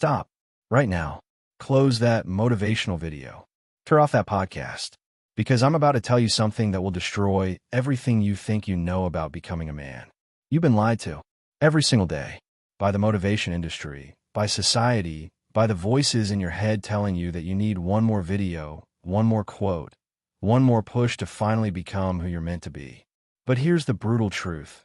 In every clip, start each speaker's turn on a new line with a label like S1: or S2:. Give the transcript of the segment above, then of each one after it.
S1: Stop. Right now. Close that motivational video. Turn off that podcast. Because I'm about to tell you something that will destroy everything you think you know about becoming a man. You've been lied to. Every single day. By the motivation industry, by society, by the voices in your head telling you that you need one more video, one more quote, one more push to finally become who you're meant to be. But here's the brutal truth.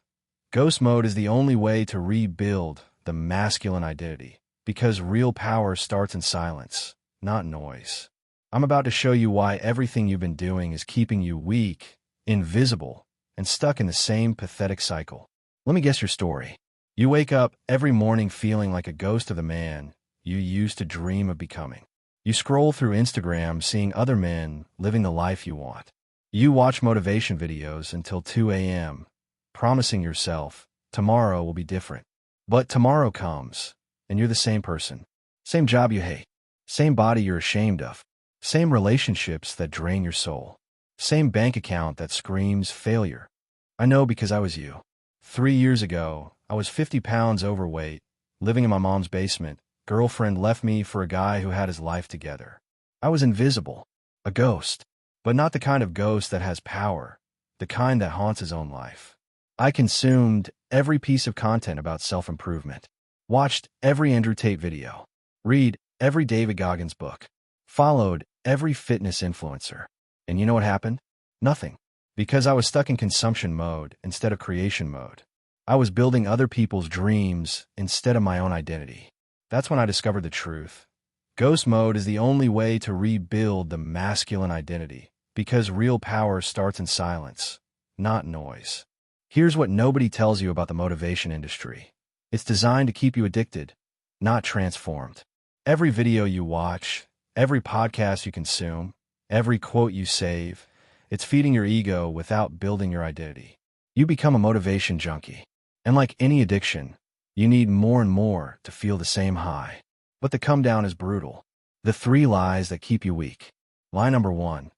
S1: Ghost mode is the only way to rebuild the masculine identity, because real power starts in silence, not noise. I'm about to show you why everything you've been doing is keeping you weak, invisible, and stuck in the same pathetic cycle. Let me guess your story. You wake up every morning feeling like a ghost of the man you used to dream of becoming. You scroll through Instagram seeing other men living the life you want. You watch motivation videos until 2 a.m., promising yourself tomorrow will be different. But tomorrow comes, and you're the same person. Same job you hate. Same body you're ashamed of. Same relationships that drain your soul. Same bank account that screams failure. I know because I was you. 3 years ago, I was 50 pounds overweight, living in my mom's basement. Girlfriend left me for a guy who had his life together. I was invisible, a ghost, but not the kind of ghost that has power, the kind that haunts his own life. I consumed every piece of content about self-improvement, watched every Andrew Tate video, read every David Goggins book, followed every fitness influencer. And you know what happened? Nothing. Because I was stuck in consumption mode instead of creation mode. I was building other people's dreams instead of my own identity. That's when I discovered the truth. Ghost mode is the only way to rebuild the masculine identity, because real power starts in silence, not noise. Here's what nobody tells you about the motivation industry. It's designed to keep you addicted, not transformed. Every video you watch, every podcast you consume, every quote you save, it's feeding your ego without building your identity. You become a motivation junkie. And like any addiction, you need more and more to feel the same high. But the come down is brutal. The 3 lies that keep you weak. Lie number 1.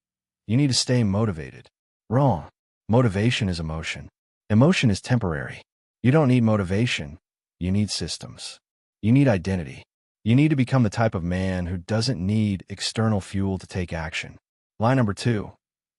S1: You need to stay motivated. Wrong. Motivation is emotion. Emotion is temporary. You don't need motivation. You need systems. You need identity. You need to become the type of man who doesn't need external fuel to take action. Lie number 2.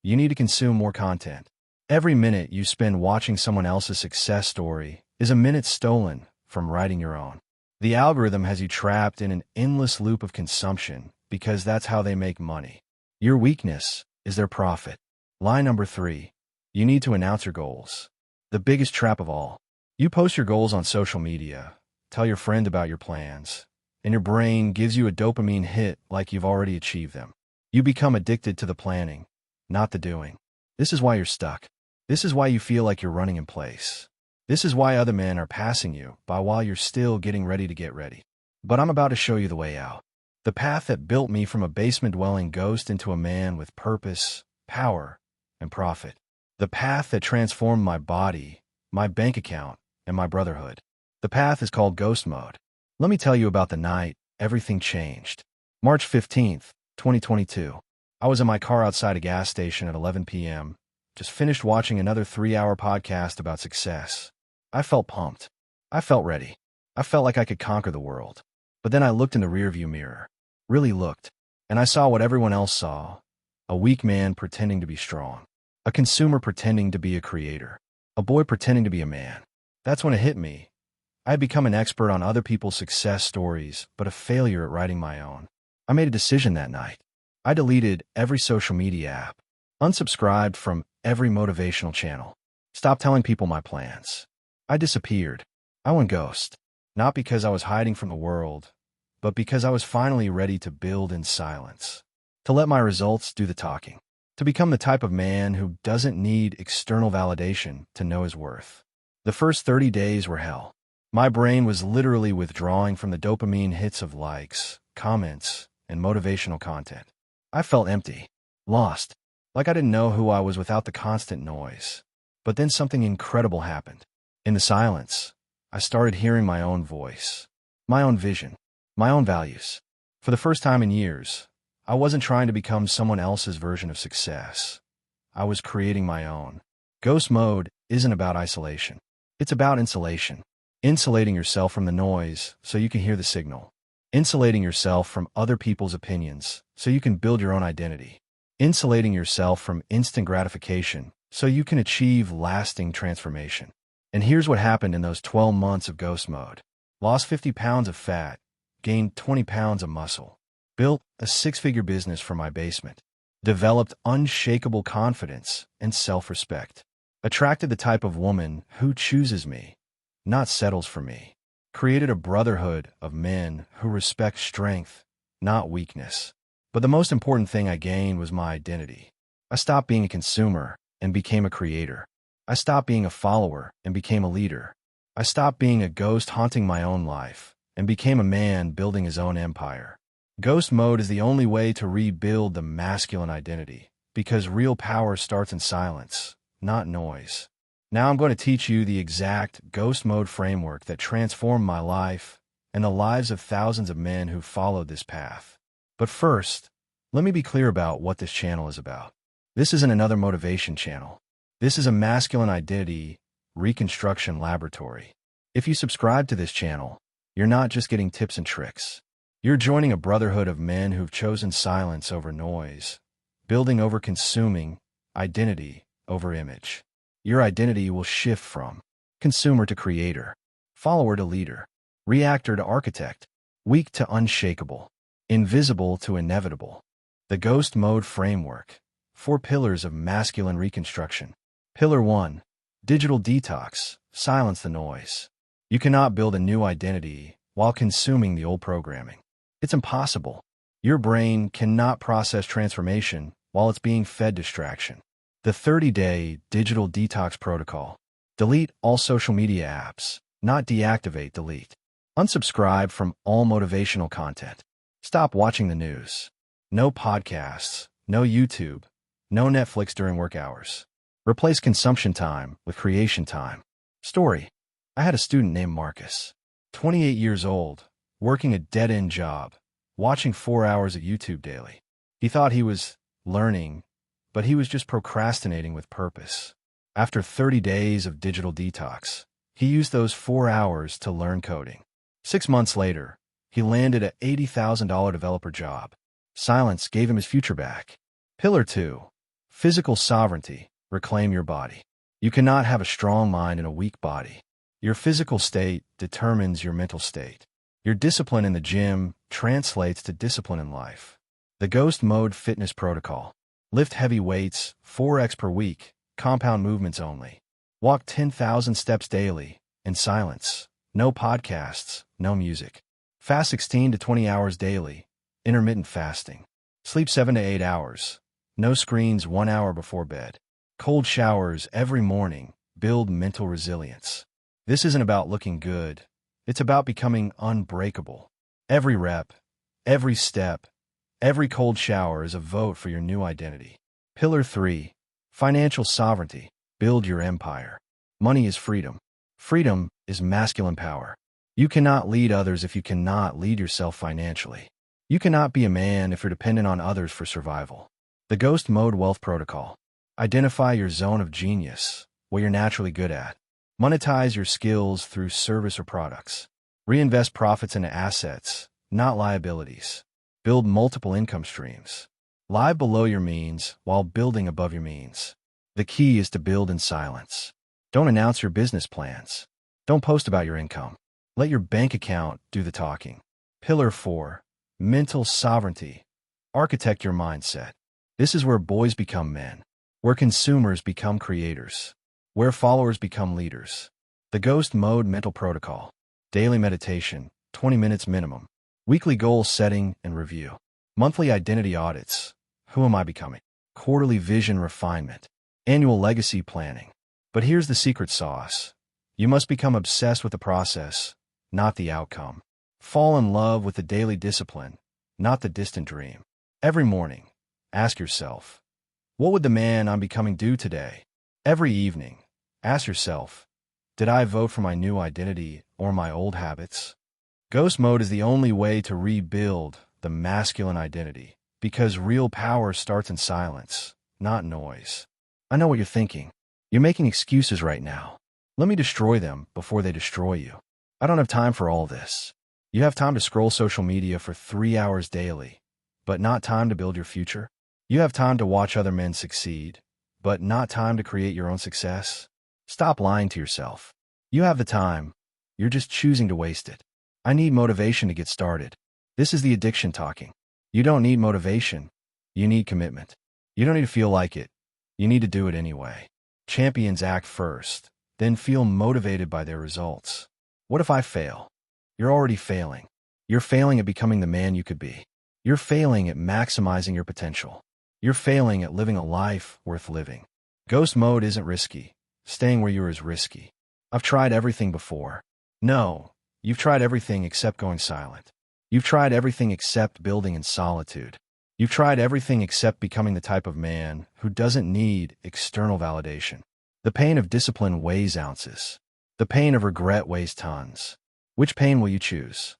S1: You need to consume more content. Every minute you spend watching someone else's success story is a minute stolen from writing your own. The algorithm has you trapped in an endless loop of consumption because that's how they make money. Your weakness is their profit. Lie number 3. You need to announce your goals. The biggest trap of all. You post your goals on social media, tell your friend about your plans, and your brain gives you a dopamine hit like you've already achieved them. You become addicted to the planning, not the doing. This is why you're stuck. This is why you feel like you're running in place. This is why other men are passing you by while you're still getting ready to get ready. But I'm about to show you the way out. The path that built me from a basement-dwelling ghost into a man with purpose, power, and profit. The path that transformed my body, my bank account, and my brotherhood. The path is called ghost mode. Let me tell you about the night everything changed. March 15th, 2022. I was in my car outside a gas station at 11 p.m., just finished watching another 3-hour podcast about success. I felt pumped. I felt ready. I felt like I could conquer the world. But then I looked in the rearview mirror. Really looked. And I saw what everyone else saw. A weak man pretending to be strong. A consumer pretending to be a creator. A boy pretending to be a man. That's when it hit me. I had become an expert on other people's success stories, but a failure at writing my own. I made a decision that night. I deleted every social media app. Unsubscribed from every motivational channel. Stopped telling people my plans. I disappeared. I went ghost. Not because I was hiding from the world, but because I was finally ready to build in silence. To let my results do the talking. To become the type of man who doesn't need external validation to know his worth. The first 30 days were hell. My brain was literally withdrawing from the dopamine hits of likes, comments, and motivational content. I felt empty. Lost. Like I didn't know who I was without the constant noise. But then something incredible happened. In the silence, I started hearing my own voice, my own vision, my own values. For the first time in years, I wasn't trying to become someone else's version of success. I was creating my own. Ghost mode isn't about isolation. It's about insulation. Insulating yourself from the noise so you can hear the signal. Insulating yourself from other people's opinions so you can build your own identity. Insulating yourself from instant gratification so you can achieve lasting transformation. And here's what happened in those 12 months of ghost mode. Lost 50 pounds of fat, gained 20 pounds of muscle, built a six-figure business from my basement, developed unshakable confidence and self-respect, attracted the type of woman who chooses me, not settles for me, created a brotherhood of men who respect strength, not weakness. But the most important thing I gained was my identity. I stopped being a consumer and became a creator. I stopped being a follower and became a leader. I stopped being a ghost haunting my own life and became a man building his own empire. Ghost mode is the only way to rebuild the masculine identity because real power starts in silence, not noise. Now I'm going to teach you the exact ghost mode framework that transformed my life and the lives of thousands of men who followed this path. But first, let me be clear about what this channel is about. This isn't another motivation channel. This is a masculine identity reconstruction laboratory. If you subscribe to this channel, you're not just getting tips and tricks. You're joining a brotherhood of men who've chosen silence over noise, building over consuming, identity over image. Your identity will shift from consumer to creator, follower to leader, reactor to architect, weak to unshakable, invisible to inevitable. The Ghost Mode Framework. 4 pillars of masculine reconstruction. Pillar 1. Digital detox. Silence the noise. You cannot build a new identity while consuming the old programming. It's impossible. Your brain cannot process transformation while it's being fed distraction. The 30-day digital detox protocol. Delete all social media apps, not deactivate, delete. Unsubscribe from all motivational content. Stop watching the news. No podcasts, no YouTube, no Netflix during work hours. Replace consumption time with creation time. Story. I had a student named Marcus, 28 years old, working a dead-end job, watching 4 hours of YouTube daily. He thought he was learning, but he was just procrastinating with purpose. After 30 days of digital detox, he used those 4 hours to learn coding. 6 months later, he landed an $80,000 developer job. Silence gave him his future back. Pillar 2. Physical sovereignty. Reclaim your body. You cannot have a strong mind and a weak body. Your physical state determines your mental state. Your discipline in the gym translates to discipline in life. The Ghost Mode Fitness Protocol. Lift heavy weights, 4x per week, compound movements only. Walk 10,000 steps daily, in silence. No podcasts, no music. Fast 16 to 20 hours daily, intermittent fasting. Sleep 7 to 8 hours. No screens 1 hour before bed. Cold showers every morning. Build mental resilience. This isn't about looking good. It's about becoming unbreakable. Every rep, every step, every cold shower is a vote for your new identity. Pillar 3. Financial sovereignty. Build your empire. Money is freedom. Freedom is masculine power. You cannot lead others if you cannot lead yourself financially. You cannot be a man if you're dependent on others for survival. The Ghost Mode Wealth Protocol. Identify your zone of genius, what you're naturally good at. Monetize your skills through service or products. Reinvest profits into assets, not liabilities. Build multiple income streams. Live below your means while building above your means. The key is to build in silence. Don't announce your business plans. Don't post about your income. Let your bank account do the talking. Pillar 4. Mental sovereignty. Architect your mindset. This is where boys become men, where consumers become creators, where followers become leaders. The Ghost Mode Mental Protocol. Daily meditation, 20 minutes minimum. Weekly goal setting and review. Monthly identity audits. Who am I becoming? Quarterly vision refinement. Annual legacy planning. But here's the secret sauce. You must become obsessed with the process, not the outcome. Fall in love with the daily discipline, not the distant dream. Every morning, ask yourself, what would the man I'm becoming do today? Every evening, ask yourself, did I vote for my new identity or my old habits? Ghost mode is the only way to rebuild the masculine identity because real power starts in silence, not noise. I know what you're thinking. You're making excuses right now. Let me destroy them before they destroy you. I don't have time for all this. You have time to scroll social media for 3 hours daily, but not time to build your future? You have time to watch other men succeed, but not time to create your own success? Stop lying to yourself. You have the time. You're just choosing to waste it. I need motivation to get started. This is the addiction talking. You don't need motivation. You need commitment. You don't need to feel like it. You need to do it anyway. Champions act first, then feel motivated by their results. What if I fail? You're already failing. You're failing at becoming the man you could be. You're failing at maximizing your potential. You're failing at living a life worth living. Ghost mode isn't risky. Staying where you are is risky. I've tried everything before. No, you've tried everything except going silent. You've tried everything except building in solitude. You've tried everything except becoming the type of man who doesn't need external validation. The pain of discipline weighs ounces. The pain of regret weighs tons. Which pain will you choose?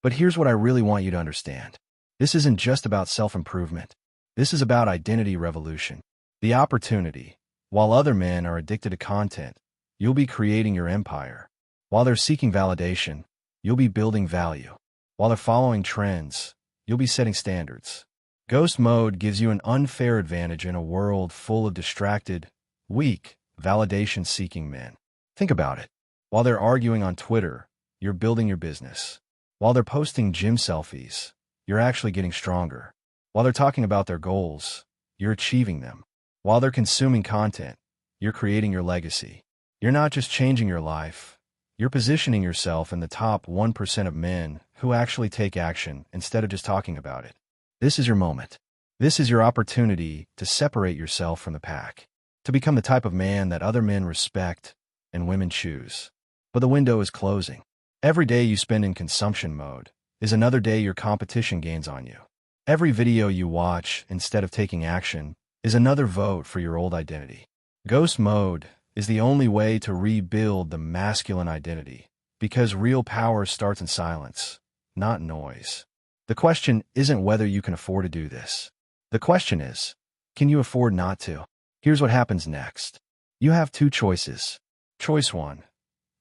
S1: But here's what I really want you to understand. This isn't just about self-improvement. This is about identity revolution. The opportunity. While other men are addicted to content, you'll be creating your empire. While they're seeking validation, you'll be building value. While they're following trends, you'll be setting standards. Ghost mode gives you an unfair advantage in a world full of distracted, weak, validation-seeking men. Think about it. While they're arguing on Twitter, you're building your business. While they're posting gym selfies, you're actually getting stronger. While they're talking about their goals, you're achieving them. While they're consuming content, you're creating your legacy. You're not just changing your life, you're positioning yourself in the top 1% of men who actually take action instead of just talking about it. This is your moment. This is your opportunity to separate yourself from the pack, to become the type of man that other men respect and women choose. But the window is closing. Every day you spend in consumption mode is another day your competition gains on you. Every video you watch instead of taking action is another vote for your old identity. Ghost mode is the only way to rebuild the masculine identity, because real power starts in silence, not noise. The question isn't whether you can afford to do this. The question is, can you afford not to? Here's what happens next. You have two choices. Choice 1.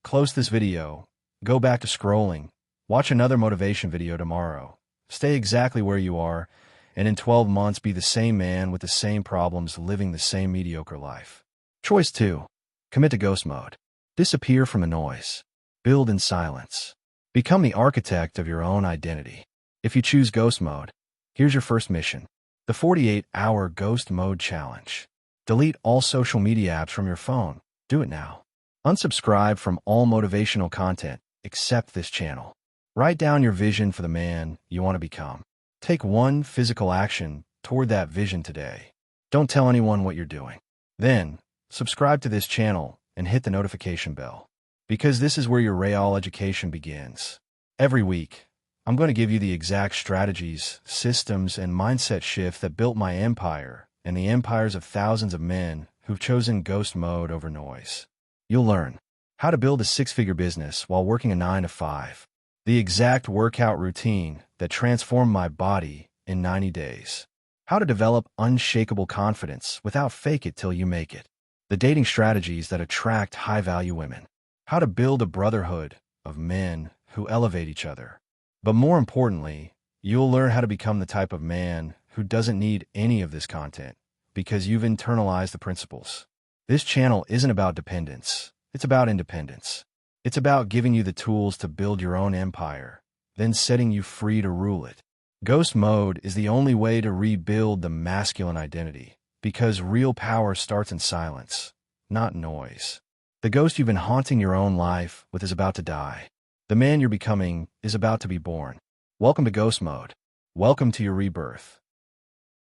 S1: Close this video. Go back to scrolling. Watch another motivation video tomorrow. Stay exactly where you are, and in 12 months be the same man with the same problems living the same mediocre life. Choice 2. Commit to ghost mode. Disappear from the noise. Build in silence. Become the architect of your own identity. If you choose ghost mode, here's your first mission. The 48-hour ghost mode challenge. Delete all social media apps from your phone. Do it now. Unsubscribe from all motivational content except this channel. Write down your vision for the man you want to become. Take one physical action toward that vision today. Don't tell anyone what you're doing. Then, subscribe to this channel and hit the notification bell, because this is where your real education begins. Every week, I'm going to give you the exact strategies, systems, and mindset shift that built my empire and the empires of thousands of men who've chosen ghost mode over noise. You'll learn how to build a 6-figure business while working a 9-to-5, the exact workout routine that transformed my body in 90 days, how to develop unshakable confidence without fake it till you make it, the dating strategies that attract high-value women, how to build a brotherhood of men who elevate each other. But more importantly, you'll learn how to become the type of man who doesn't need any of this content because you've internalized the principles. This channel isn't about dependence. It's about independence. It's about giving you the tools to build your own empire, then setting you free to rule it. Ghost mode is the only way to rebuild the masculine identity, because real power starts in silence, not noise. The ghost you've been haunting your own life with is about to die. The man you're becoming is about to be born. Welcome to ghost mode. Welcome to your rebirth.